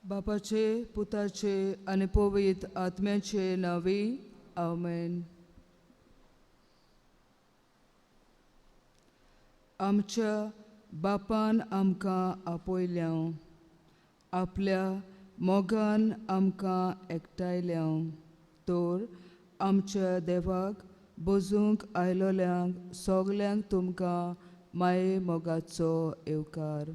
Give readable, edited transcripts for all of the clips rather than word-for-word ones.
बापाचे, पुताचे आणि पवित्र आत्म्याचे नावे. आमेन. आमच्या बापान आमकां आपयल्यां, आपल्या मोगान आमकां एकठांयल्यां, तर आमच्या देवाक बजूंक आयलोल्यांक सगल्यांक तुमकां माये मोगाचो येवकार.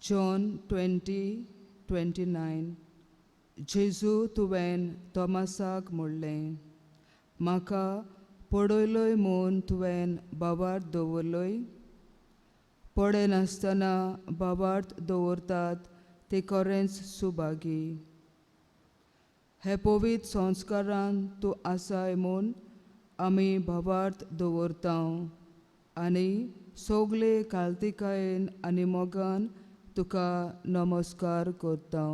John 20:29 जेजू तुवें तोमासाक म्हणलें, म्हाका पडयलोय म्हूण तुवें बाबार्थ दवरलोय. पडे नासतना बाबार्थ दवरतात ते खरेंच सुभागी. हे पवित्र संस्कारान तूं आसाय म्हूण आमी बाबार्थ दवरता आनी सगळे काल्तिकायेन आनी मोगान तुका नमस्कार करता.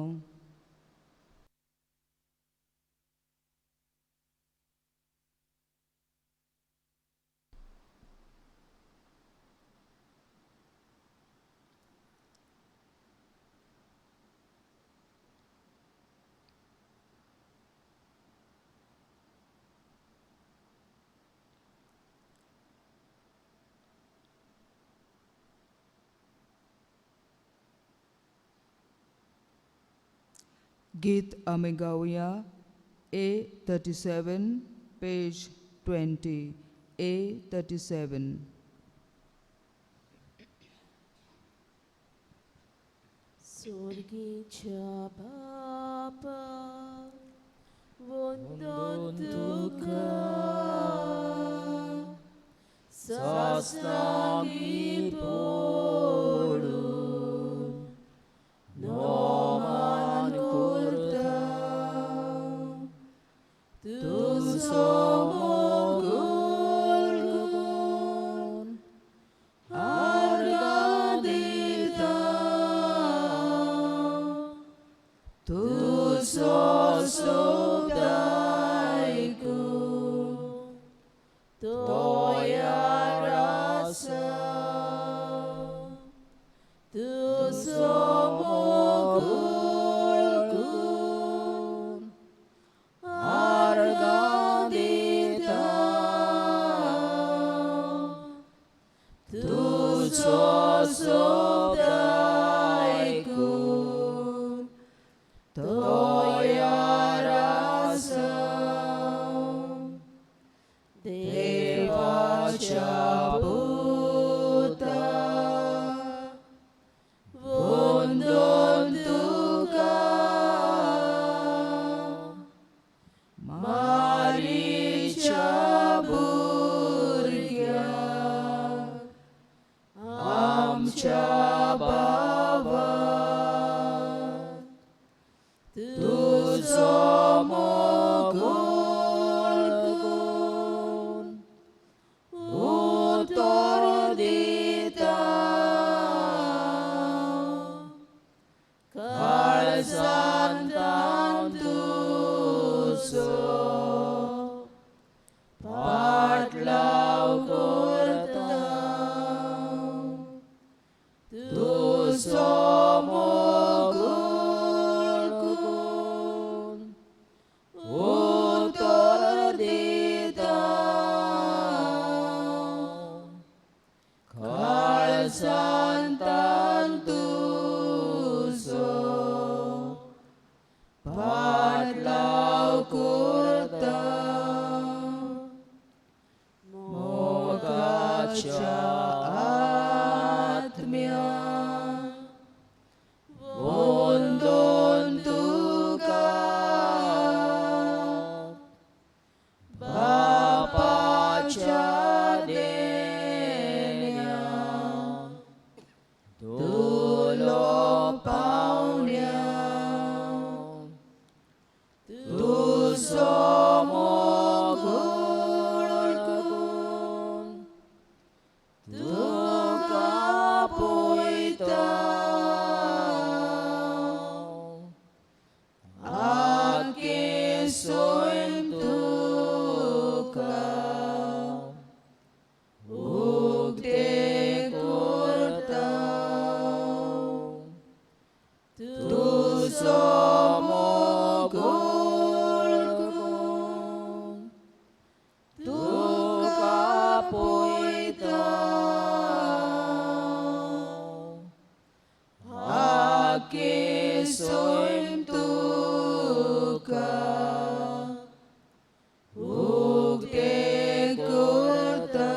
गीत आमी गावया. A37 page 20. A37. Sorgicha Papa Wondotuka Sasnagi Podu Noman Kurta Tu Somogulgun Argadita Tu Sosodaiku Toya Rasa Tu Somogulgun Argadita Tu Sosodaiku Toya Rasa Devacha Puta Vunduntuka Maricha Burgya Amcha Baba Tu Somogulgun Utordita Kalsantan Tuso Patlaw Kurta Tu Somogulgun Utordita Kalsantan Tuso Patlaw Kurta Mogacha Atmya Vunduntuka Bapacha Denya Tulo Paunya Tu Somogulgun Akisoim tuka ukte kurtau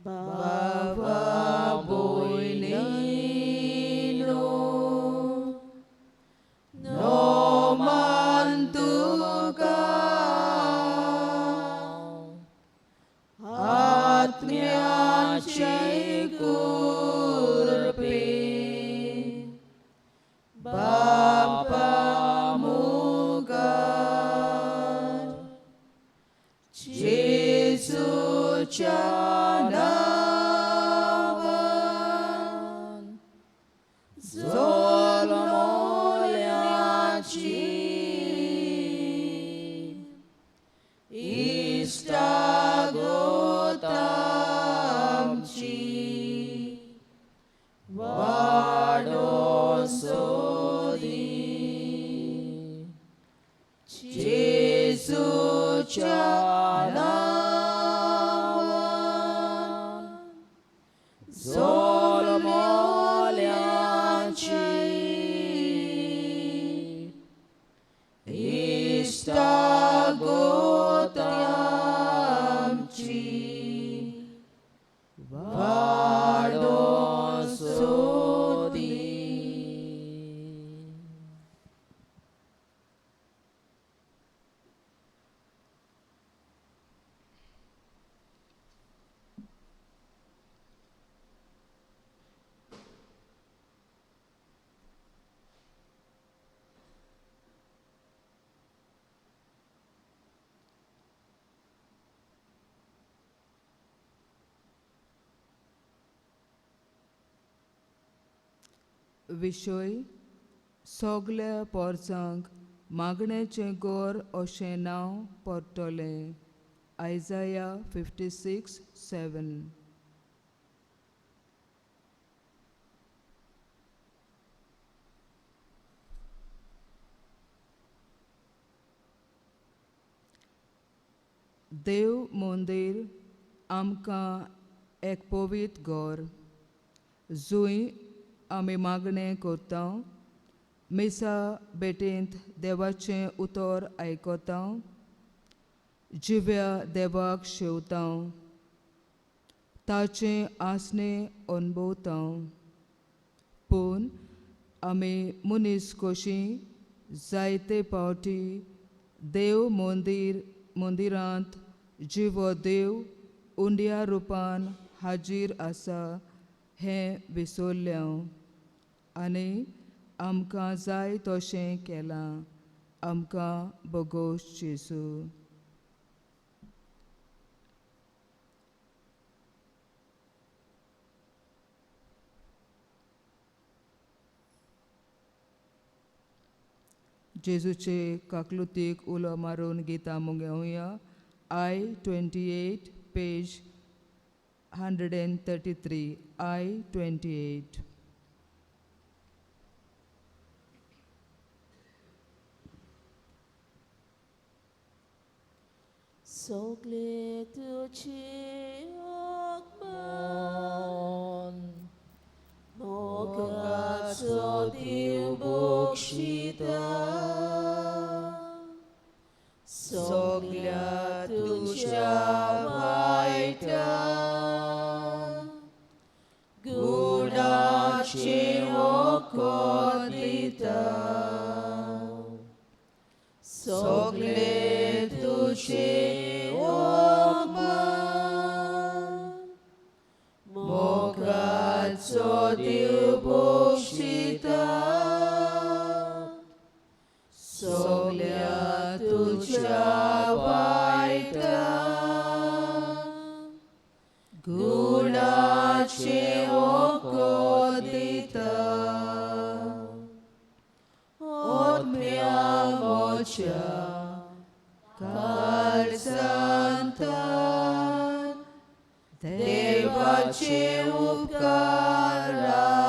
Baba boinino no mantuka Magnneachem Bapa mugar Jesu canavan Zololiaci istagotamci Vadosodi Jesu canavan Zololiaci istagotamci Vadosodi. विषय Sogllea porzank Magnneachem ghor अशें नांव poddtolem. Isaiah 56:7. देव मंदिर आमकां एक पवित्र ghor जूंय आमी मागणें करता मिसा बेटींत देवाचें उतर आयकता जिव्या देवाक शेवता ताचें आसणें अणभवता पूण आमी मनीस कशीं जायते फावटी देव मंदिरांत जिवो देव उंड्या रुपान हाजीर आसा हें विसरल्या आनी आमकां जाय तशें केलां आमकां बोगोस जेसू. जेजूचे काकलुतीक उलो मारून गितां मुंगेवया. I-28 page 133. I-28. Sogllea tuci okman Moga sotiu bokshita Sogllea tucia vaita Gudaci okodita Sogllea tuci okman Moga sotiu bokshita Sogllea tucia vaita Gudaci okodita Od mea vocea Kalsantan Devace upkaratui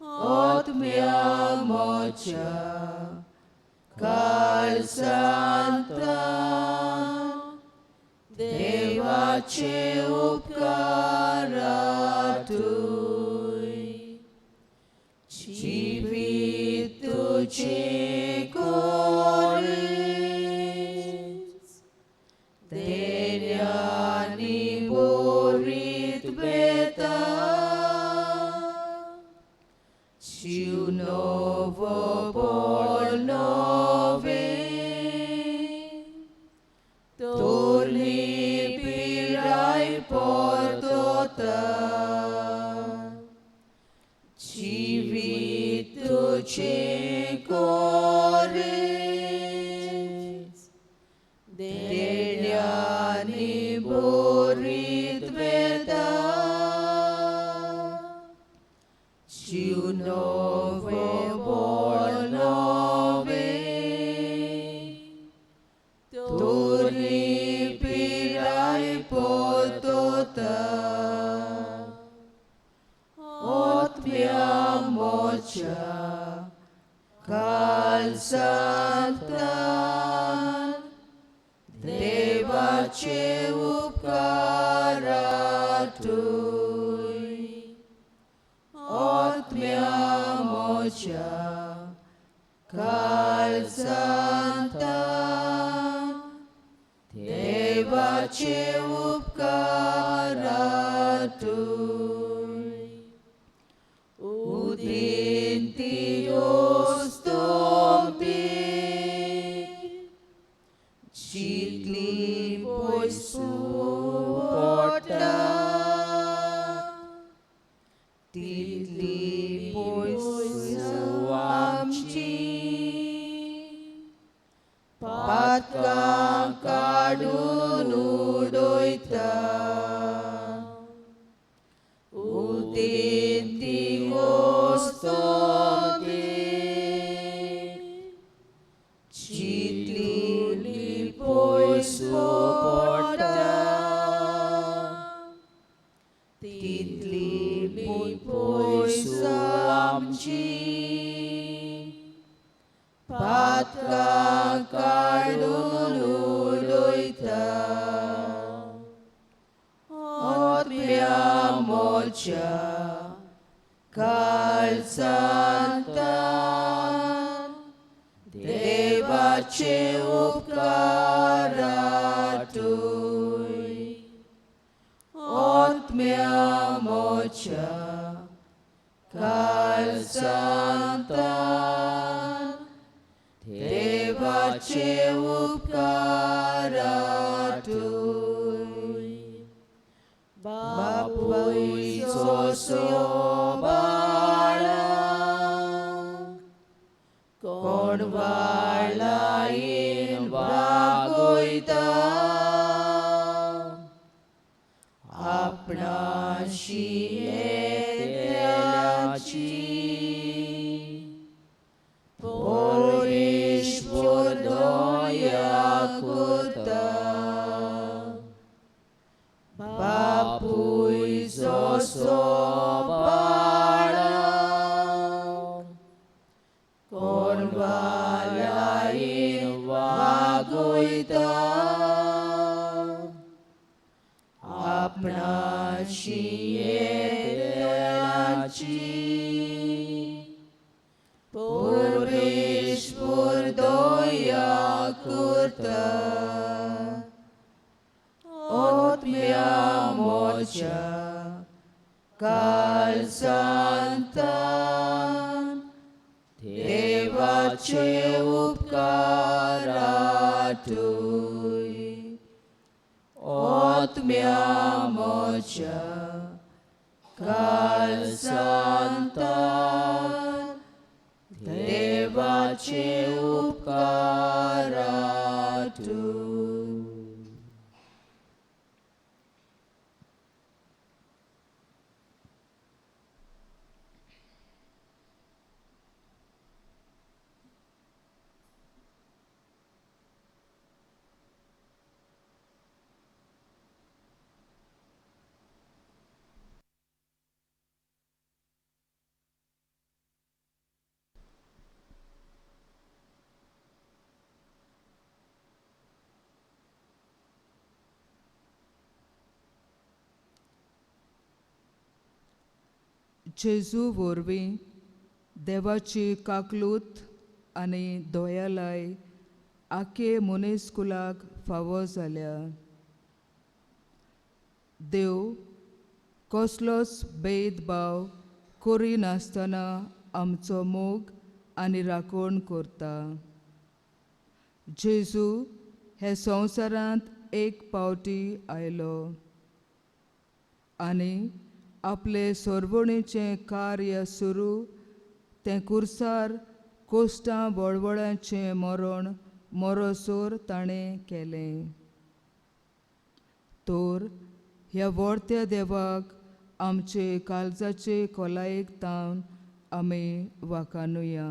Od mea vocea Kalsantan देवाचे उपकारा तुय जीवित तुझे कोरीस देण्यानी बोरीत बेता Ciu novo por nove Torni pirai portota Civitu cicoris Deniani borit veta Ciu novo por nove Torni pirai potota Ot mia mocha Kalsantan Devace upkara tui Ot mea mocha Kalsantan Devace upkara tui Udintios tombi Citli pois suporta Titli pois suamci Patka kadunudoita Utintingos tombi Citli pois suporta Titli pois suamci Patka kadunudoita Ot mea mocha Kalsantan Devace upkara tui Ot mea mocha Kalsantan Devace upkara tui Bapui sosobala Konwalain bagoita Apnashi etelachi Porish podoya kuta Bapui sosobala Konwalain bagoita Apnashi etelachi Purish purdoya kurta Ot mea mocha Kalsantan Devace upkara tui Ot mea mocha Kalsantan Devace upkara tui जेजू वरवीं देवाची काकलूत आनी दोयालाय आखे मनीसकुलाक फावो जाल्या. देव कसलोच भेदभाव करिनासतना आमचो मोग आनी राखण करता. जेजू हे संवसारांत एक पावटी आयलो आनी आपले सोरवणीचें कार्य सुरू तें कुर्सार कोश्टां वळवळ्यांचें मरण मरोसोर ताणें केलें. तर ह्या व्हडत्या देवाक आमचे काळजाचे खोलायेक तावन आमी वाखाणुया.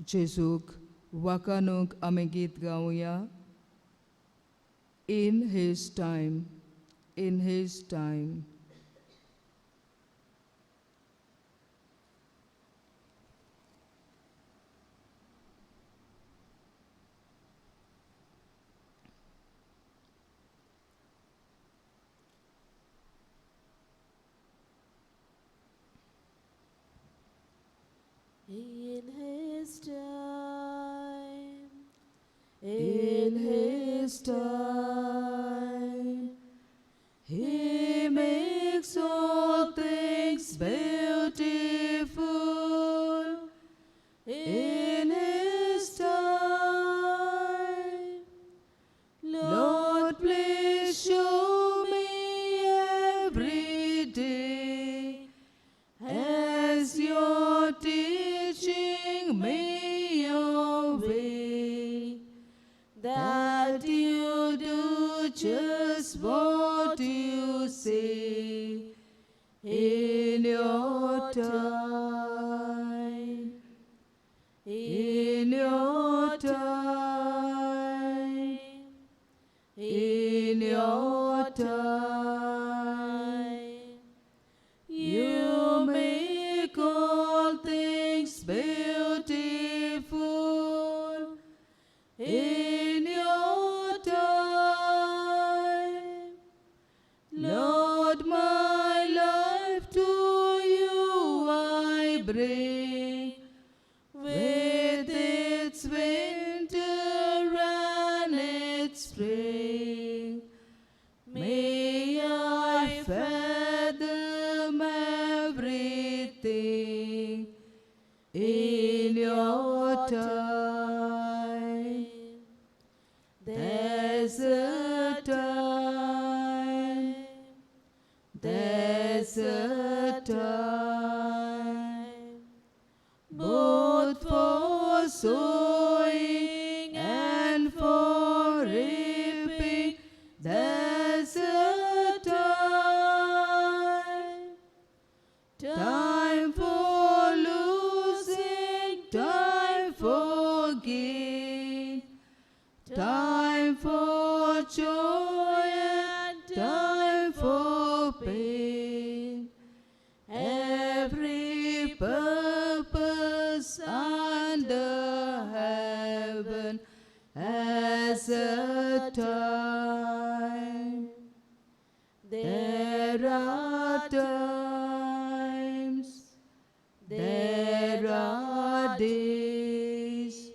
जेजूक वाखाणूक आमी गीत गावया. In his time, in his time. In his time, in his time, he makes all things beautiful. In his time, Lord, please show me every day as you're teaching me your way, that you do just what you say in your time, in your time, in your time. You make all things beautiful in your time. Lord, my life to you I bring, with its winter and its spring. May I fathom everything in your time. There's a time, there's a time, both for sowing and for reaping. There's a time, time for losing, time for gain, time for joy and time for pain. Every purpose under heaven has a time. There are times, there are days,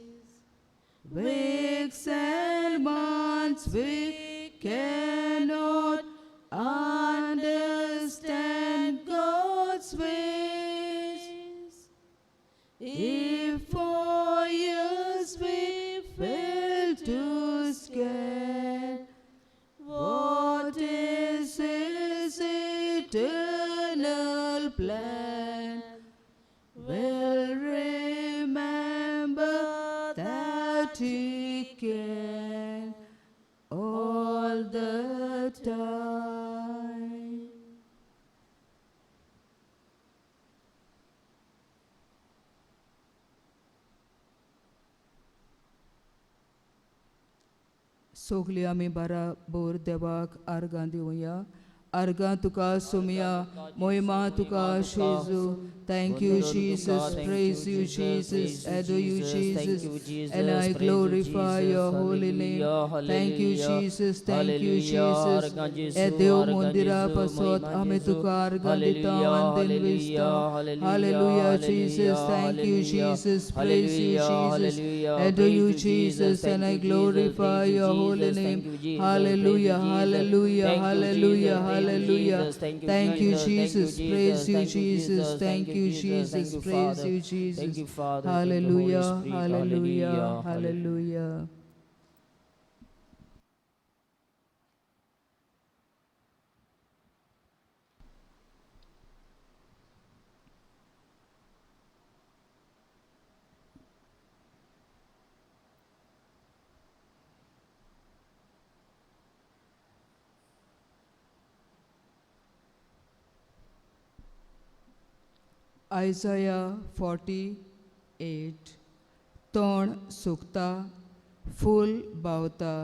weeks and months we cannot understand God's ways. If for years we fail to scan what is His eternal plan, we'll remember that He can all the time. सोगली आमी बारा bore देवाक आर्गां दिवया. आर्गां तुका Somaiya Moima tuka Jesu. Thank you, Jesus. Praise you, Jesus. Adore you, Jesus. And I glorify your holy name. Thank you, Jesus. Thank you, Jesus. Edeu mondira pasot ame tuka argandita andin vista. Hallelujah, Jesus. Thank you, Jesus. Praise you, Jesus. Adore you, Jesus. And I glorify your holy name. Hallelujah, hallelujah, hallelujah, hallelujah. Thank you, Jesus. Praise you, Jesus. Thank you, Jesus. Praise you, Jesus. Hallelujah, hallelujah, hallelujah. Isaiah 48. तोंड सुकता फूल बावता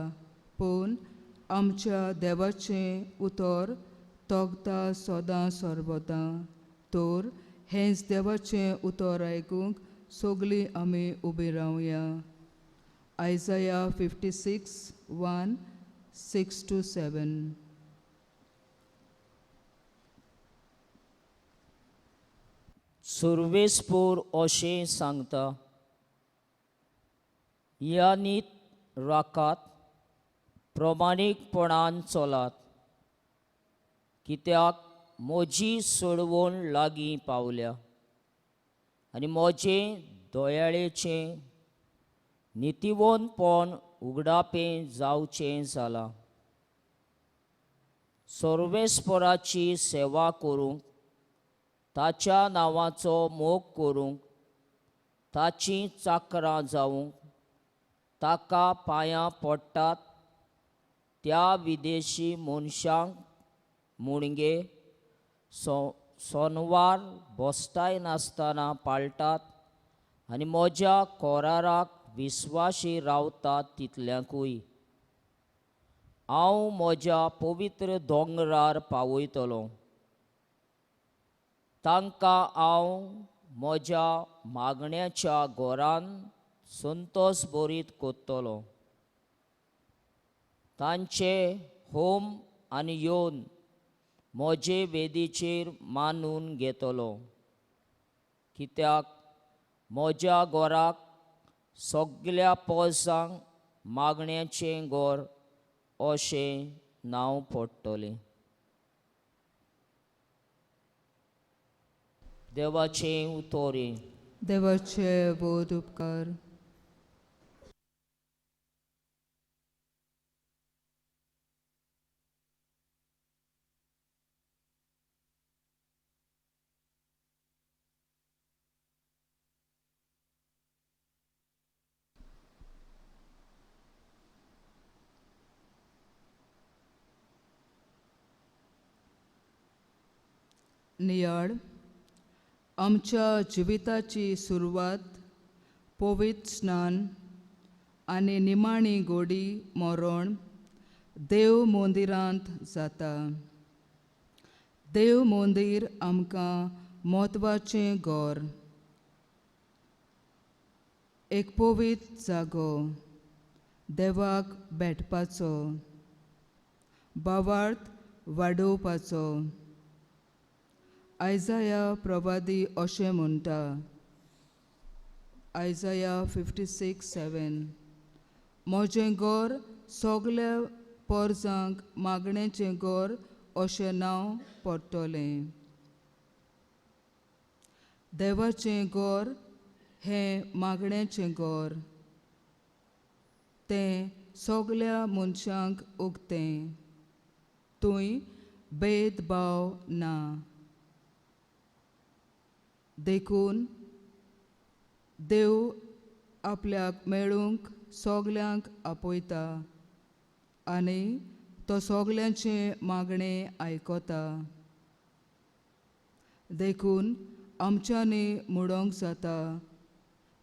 पूण आमच्या देवाचें उतर तोगता सदां सरबतां तर हेंच देवाचें उतर आयकूंक सगळीं आमी उबी रावया. Isaiah 56, 1, 6 to 7. सुरवेसपूर अशें सांगता, ह्या नीत राखात, प्रमाणीकपणान चलात, कित्याक म्हजी सोडवण लागीं पावल्या आनी म्हजें दोयाळेचें नितिवंतपण उगडापें जावचें जालां. सर्वेस्पराची सेवा करूंक, ताच्या नांवाचो मोग करूंक, ताचीं चाकरां जावंक, ताका पांयां पडटात त्या विदेशी मनशांक मुणगे सोनवार बसताय नासतना पाळटात आनी म्हज्या कोराराक विस्वाशी रावतात तितल्यांकूय हांव म्हज्या पवित्र दोंगरार पावयतलों. तांकां हांव म्हज्या मागण्याच्या घोरान संतोश बरीत कोत्तलों. तांचे होम आनी येवन म्हजे वेदीचेर मानून घेतलो, कित्याक म्हज्या घोराक सगळ्या पोरसांक मागण्याचें घोर अशें नांव पडटलें. देवाचें उतोरें. देवाचे बोध उपकार. नियाळ. आमच्या जिविताची सुरवात पवित्र स्नान आनी निमाणी गोडी मरण देव मंदिरांत जाता. देव मंदीर आमकां म्हत्वाचें घोर, एक पवित्र जागो देवाक भेटपाचो, भावार्थ वाडोवपाचो. आयजाया प्रवादी अशें म्हणटा, Isaiah 56, 7. म्हजें घोर सगळ्या पोरजांक मागणेचें घोर अशें नांव पडटलें. देवाचें घोर हें मागणेचें घोर. तें सगळ्या मनशांक उक्तें. थंय भेदभाव ना. देखून देव आपल्याक मेळूंक सगळ्यांक आपयता आनी तो सगळ्यांचें मागणें आयकता. देखून आमच्यांनी म्हणूंक जाता,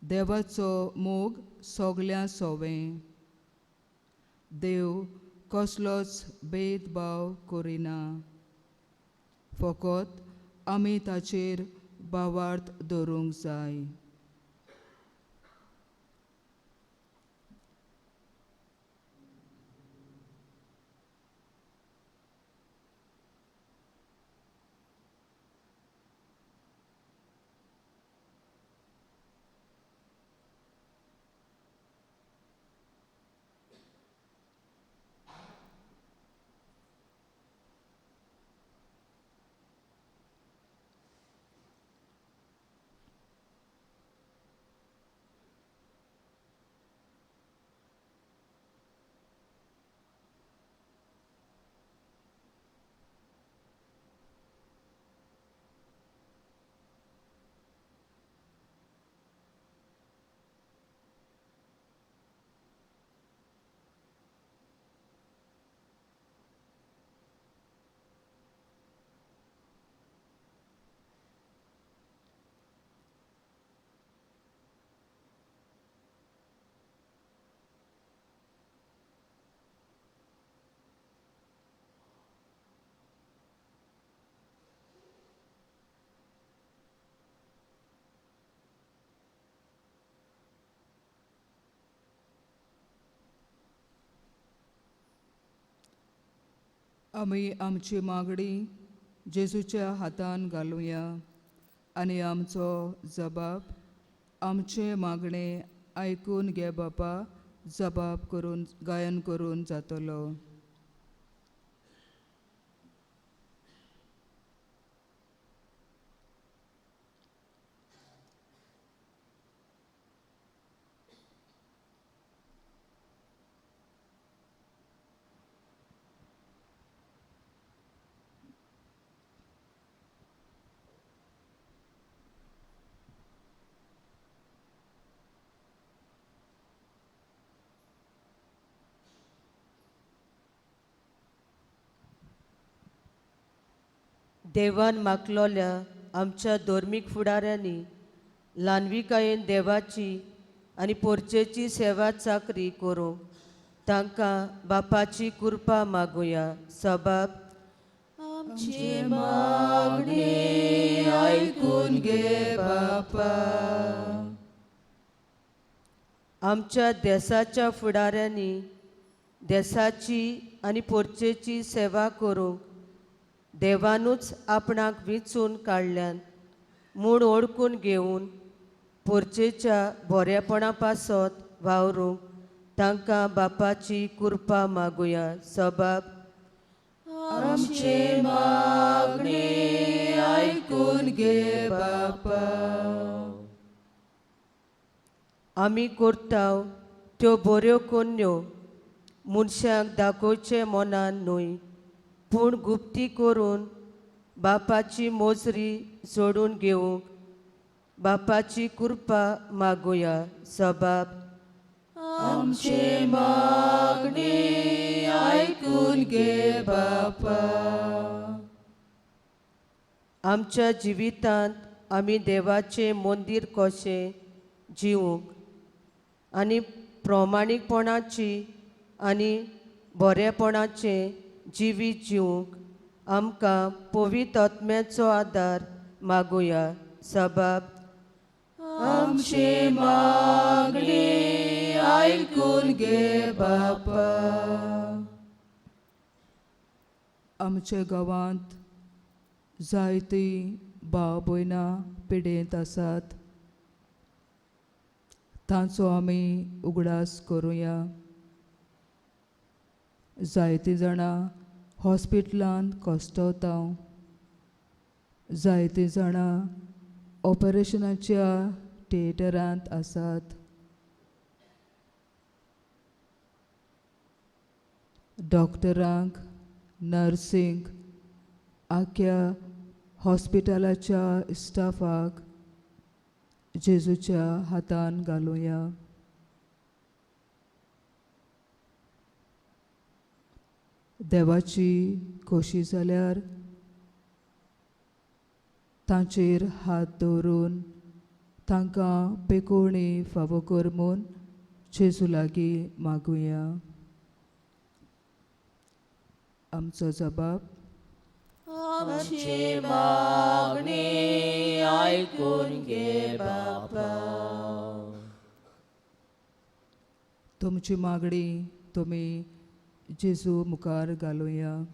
देवाचो मोग सगळ्यां सोवें. देव कसलोच भेदभाव करिना, फकत आमी ताचेर भावार्थ दवरूंक जाय. आमी आमची मागणी जेजूच्या हातान घालुया आनी आमचो जबाब आमचे मागणे आयकून घे बापा जबाब करून गायन करून जातलो. देवान मागलोल्या आमच्या धर्मीक फुडाऱ्यांनी ल्हानविकायेन देवाची आनी पोरचेची सेवा चाकरी करूंक तांकां बापाची कृपा मागुया. सबाब आमची मागणी आयकून घे बापा. आमच्या देशाच्या फुडाऱ्यांनी देशाची आनी पोरचेची सेवा करूंक देवानूच आपणाक विचून काडल्यान म्हूण ओळखून घेवन पोरचेच्या बरेपणा पासत वावरूंक तांकां बापाची कृपा मागुया. सबाब आमची मागणी आयकून घे बापा. आमी करताव त्यो बऱ्यो कन्यो मनशांक दाखोवचे मनान न्हय पूण गुप्ती करून बापाची मोजरी सोडून घेवंक बापाची कृपा मागुया. सबाब आमची मागणी आयकून घे बापा. आमच्या जिवितांत आमी देवाचें मंदीर कशें जिवंक आनी प्रामाणीकपणाची आनी बरेपणाचें जिवीत जिवंक आमकां पवित्र आत्म्याचो आदार मागुया. सबाब आमची मागणी आयकून घे बापा. आमच्या गांवांत जायतीं भाव भयणां पिडेंत आसात. तांचो आमी उगडास करुया. जायतीं जाणां हॉस्पिटलांत कश्टवताव. जायतीं जाणां ऑपरेशनाच्या थिएटरांत आसात. डॉक्टरांक नर्सींक आख्या हॉस्पिटलाच्या स्टाफाक जेजूच्या हातान घालुया. देवाची खोशी जाल्यार तांचेर हात दवरून तांकां पेकोवणी फावो कर म्हूण जेजू लागीं मागुया. आमचो जबाब आमची मागणी मागणी ऐकून घे बापा. तुमची मागणी तुम्ही जेजू मुखार घालुया.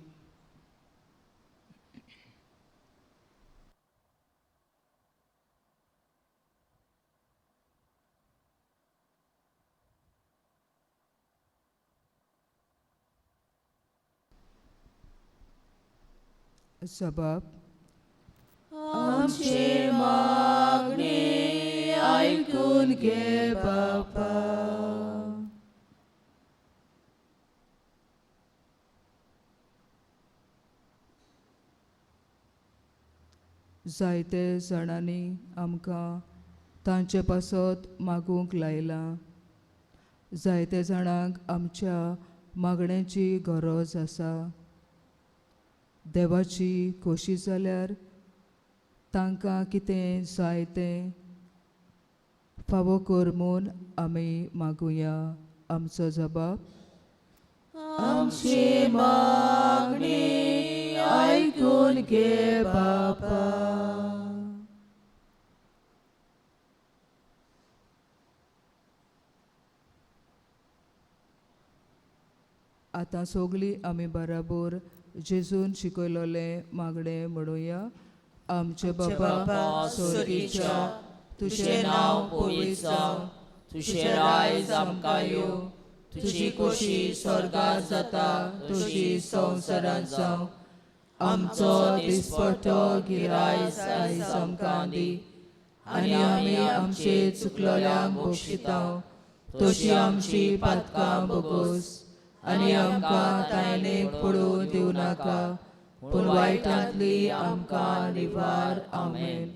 जबाब. आमची मागणी ऐकून घे बापा. जायते जाणांनी आमकां तांचे पासत मागूंक लायला. जायते जाणांक आमच्या मागण्यांची गरज आसा. देवाची खोशी जाल्यार तांकां कितें जाय तें फावो कर म्हूण आमी मागुया. आमचो जबाब. आमची मागणी ऐकून घे बापा. आतां सोगली आमी बराबर जेजून शिकयलोले मागणे म्हणुया. आमचे बाबा स्वर्गीच्या, तुझे नाव पवित्र जावं, तुझे राज आमकां येवं, तुझी खोशी स्वर्गात जाता तशी संवसारांत जावं. आमचो दिसपट्टो गिरायज आयज आमकां दी, आनी आमी आमचे चुकलोल्यांक बक्षितांव, तशी आमची पातकां बोगोस. आनी आमकां तायनेक पडूं दिवं नाका, पूण वायटांतली आमकां निवार. आमेन.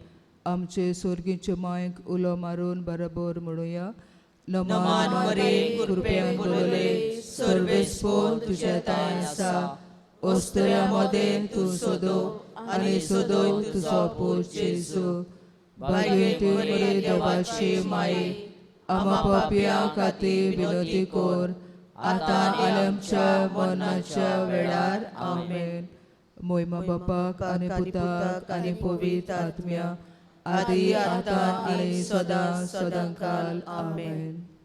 आमचे स्वर्गीचे मांयक उलो मारून बरोबर म्हणुया. नमान मरे कृपेन बोलले, सर्वेस्पोर तुजे ताय आसा. ओस्तऱ्या मोदेन तूं सोदो, आनी सोदो तुजो पूत जेजू. भाग्यवती मरे देवाची माये, आमा पापियां खातीर विनोदी कोर, आतां आनी आमच्या मरणाच्या वेळार. आमेन. मोहिमा बापाक आनी पुताक आनी पवित्र आत्म्या, आदी आतां आनी सदां सदांकाल. आमेन.